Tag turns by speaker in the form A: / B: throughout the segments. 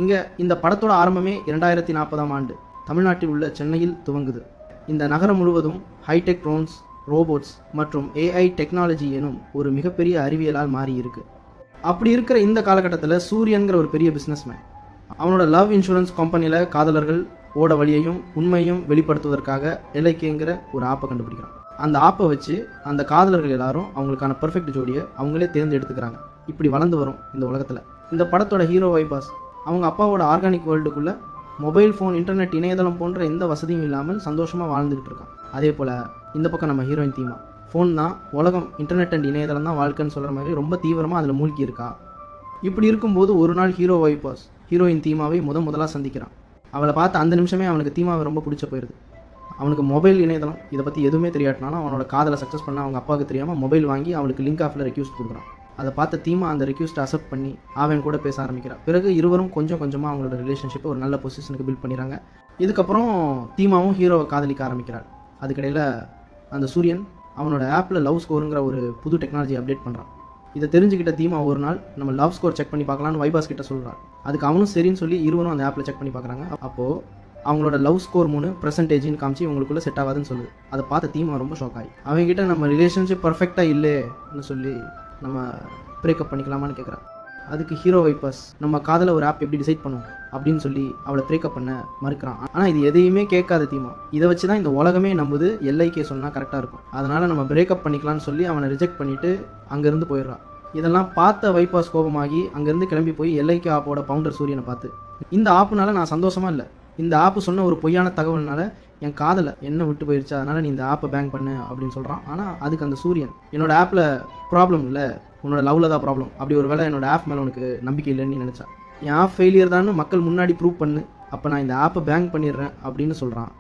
A: இங்கே இந்த படத்தோட ஆரம்பமே 2040ஆம் ஆண்டு தமிழ்நாட்டில் உள்ள சென்னையில் துவங்குது. இந்த நகரம் முழுவதும் ஹைடெக் ட்ரோன்ஸ், ரோபோட்ஸ் மற்றும் ஏஐ டெக்னாலஜி எனும் ஒரு மிகப்பெரிய அறிவியலால் மாறி இருக்கு. அப்படி இருக்கிற இந்த காலகட்டத்தில் சூரியன்கிற ஒரு பெரிய பிஸ்னஸ்மேன் அவனோட லவ் இன்சூரன்ஸ் கம்பெனியில் காதலர்கள் ஓட வழியையும் உண்மையும் வெளிப்படுத்துவதற்காக எல்ஐகேங்கிற ஒரு ஆப்பை கண்டுபிடிக்கிறான். அந்த ஆப்பை வச்சு அந்த காதலர்கள் எல்லாரும் அவங்களுக்கான பெர்ஃபெக்ட் ஜோடியை அவங்களே தேர்ந்தெடுத்துக்கிறாங்க. இப்படி வளர்ந்து வரும் இந்த உலகத்தில். இந்த படத்தோட ஹீரோ வைபாஸ் அவங்க அப்பாவோட ஆர்கானிக் வேர்ல்டுக்குள்ளே மொபைல் ஃபோன், இன்டர்நெட், இணையதளம் போன்ற எந்த வசதியும் இல்லாமல் சந்தோஷமாக வாழ்ந்துக்கிட்டு இருக்கான். அதே போல் இந்த பக்கம் நம்ம ஹீரோயின் தீமா ஃபோன் தான் உலகம், இன்டர்நெட் அண்ட் இணையதளம் தான் வாழ்க்கைன்னு சொல்கிற மாதிரி ரொம்ப தீவிரமாக அதில் மூழ்கி இருக்கா. இப்படி இருக்கும்போது ஒரு நாள் ஹீரோ வைபாஸ் ஹீரோயின் தீமாவை முதலாக சந்திக்கிறான். அவளை பார்த்து அந்த நிமிஷமே அவனுக்கு தீமாவை ரொம்ப பிடிச்ச போயிடுது. அவனுக்கு மொபைல், இணையதளம் இதை பற்றி எதுவுமே தெரியாட்டினாலும் அவனோட காதலை சக்ஸஸ் பண்ண அவங்க அப்பாவுக்கு தெரியாமல் மொபைல் வாங்கி அவளுக்கு லிங்க் ஆஃபில் ரெக்யூஸ்ட் கொடுக்குறான். அதை பார்த்த தீமா அந்த ரெக்யூஸ்ட்டை அக்செப்ட் பண்ணி அவன் கூட பேச ஆரம்பிக்கிறான். பிறகு இருவரும் கொஞ்சம் கொஞ்சமாக அவங்களோட ரிலேஷன்ஷிப்பை ஒரு நல்ல பொசிஷனுக்கு பில்ட் பண்ணிடுறாங்க. இதுக்கப்புறம் தீமாவும் ஹீரோவை காதலிக்க ஆரம்பிக்கிறாள். அதுக்கிடையில் அந்த சூரியன் அவனோட ஆப்பில் லவ் ஸ்கோருங்கிற ஒரு புது டெக்னாலஜி அப்டேட் பண்ணுறான். இதை தெரிஞ்சுக்கிட்ட தீமா ஒரு நாள் நம்ம லவ் ஸ்கோர் செக் பண்ணி பார்க்கலான்னு வைபாஸ் கிட்ட சொல்கிறான். அதுக்கு அவனும் சரின்னு சொல்லி இருவரும் அந்த ஆப்பில் செக் பண்ணி பார்க்குறாங்க. அப்போது அவங்களோட லவ் ஸ்கோர் 3% காமிச்சு இவங்களுக்குள்ளே செட் ஆகாதுன்னு சொல்லுது. அதை பார்த்த தீமா ரொம்ப ஷாக் ஆகி அவங்ககிட்ட நம்ம ரிலேஷன்ஷிப் பர்ஃபெக்டாக இல்லைன்னு சொல்லி நம்ம பிரேக்கப் பண்ணிக்கலாமான்னு கேட்குறான். அதுக்கு ஹீரோ வைபாஸ் நம்ம காதலை ஒரு ஆப் எப்படி டிசைட் பண்ணும் அப்படின்னு சொல்லி அவளை பிரேக்கப் பண்ண மறுக்கிறான். ஆனால் இது எதையுமே கேட்காத தீமா இதை வச்சு தான் இந்த உலகமே நம்புது எல்ஐகே சொன்னால் கரெக்டாக இருக்கும், அதனால் நம்ம பிரேக்கப் பண்ணிக்கலாம்னு சொல்லி அவனை ரிஜெக்ட் பண்ணிவிட்டு அங்கேருந்து போயிடுறான். இதெல்லாம் பார்த்த வைபாஸ் கோபமாகி அங்கேருந்து கிளம்பி போய் எல்ஐகே ஆப்போட ஃபவுண்டர் சூரியனை பார்த்து, இந்த ஆப்புனால நான் சந்தோஷமாக இல்லை, இந்த ஆப்பு சொன்ன ஒரு பொய்யான தகவல்னால என் காதலை என்ன விட்டு போயிடுச்சு, அதனால் நீ இந்த ஆப்பை பேங்க் பண்ணு அப்படின்னு சொல்கிறான். ஆனால் அதுக்கு அந்த சூரியன், என்னோட ஆப்பில் ப்ராப்ளம் இல்லை, உன்னோட லவ்வில் தான் ப்ராப்ளம், அப்படி ஒரு வேளை என்னோட ஆப் மேலே உனக்கு நம்பிக்கை இல்லைன்னு நினச்சா, என் ஆப் ஃபெயிலியர் தான் மக்கள் முன்னாடி ப்ரூவ் பண்ணு, அப்போ நான் இந்த ஆப்பை பேங்க் பண்ணிடுறேன் அப்படின்னு சொல்கிறான்.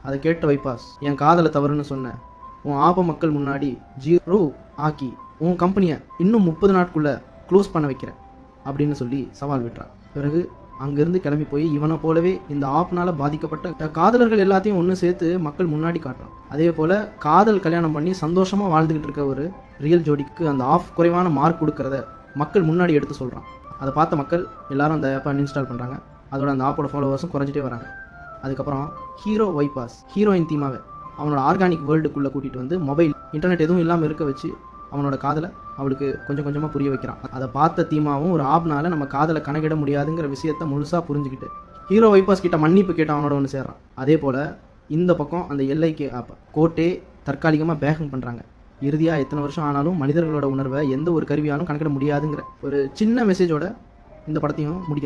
A: அதை கேட்ட வைபாஸ், என் காதலை தவறுன்னு சொன்னேன், உன் ஆப்பை மக்கள் முன்னாடி 0 ஆக்கி உன் கம்பெனியை இன்னும் 30 நாட்குள்ளே க்ளோஸ் பண்ண வைக்கிறேன் அப்படின்னு சொல்லி சவால் விட்டுறான். பிறகு அங்கேருந்து கிளம்பி போய் இவனை போலவே இந்த ஆப்னால் பாதிக்கப்பட்ட காதலர்கள் எல்லாத்தையும் ஒன்று சேர்த்து மக்கள் முன்னாடி காட்டுறான். அதே போல் காதல் கல்யாணம் பண்ணி சந்தோஷமாக வாழ்ந்துக்கிட்டு இருக்க ஒரு ரியல் ஜோடிக்கு அந்த ஆஃப் குறைவான மார்க் கொடுக்கறத மக்கள் முன்னாடி எடுத்து சொல்கிறான். அதை பார்த்த மக்கள் எல்லாரும் அந்த ஆப்பை அன்இன்ஸ்டால் பண்ணுறாங்க. அதோட அந்த ஆப்போட ஃபாலோவர்ஸும் குறைஞ்சிட்டே வராங்க. அதுக்கப்புறம் ஹீரோ வைபாஸ் ஹீரோயின் தீமாவை அவனோட ஆர்கானிக் வேர்ல்டுக்குள்ளே கூட்டிகிட்டு வந்து மொபைல், இன்டர்நெட் எதுவும் இல்லாமல் இருக்க வச்சு அவனோட காதலை அவளுக்கு கொஞ்சம் கொஞ்சமாக புரிய வைக்கிறான். அதை பார்த்த தீமாவும் ஒரு ஆப்னால நம்ம காதலை கணக்கிட முடியாதுங்கிற விஷயத்தை முழுசாக புரிஞ்சுக்கிட்டு ஹீரோ வைபாஸ் கிட்ட மன்னிப்பு கேட்டு அவனோட ஒன்று சேர்றான். அதே போல் இந்த பக்கம் அந்த எல்ஐகே ஆப்பை கோர்ட்டே தற்காலிகமாக பேக்கிங் பண்ணுறாங்க. இறுதியாக எத்தனை வருஷம் ஆனாலும் மனிதர்களோட உணர்வை எந்த ஒரு கருவியாலும் கணக்கிட முடியாதுங்கிற ஒரு சின்ன மெசேஜோட இந்த படத்தையும் முடிக்க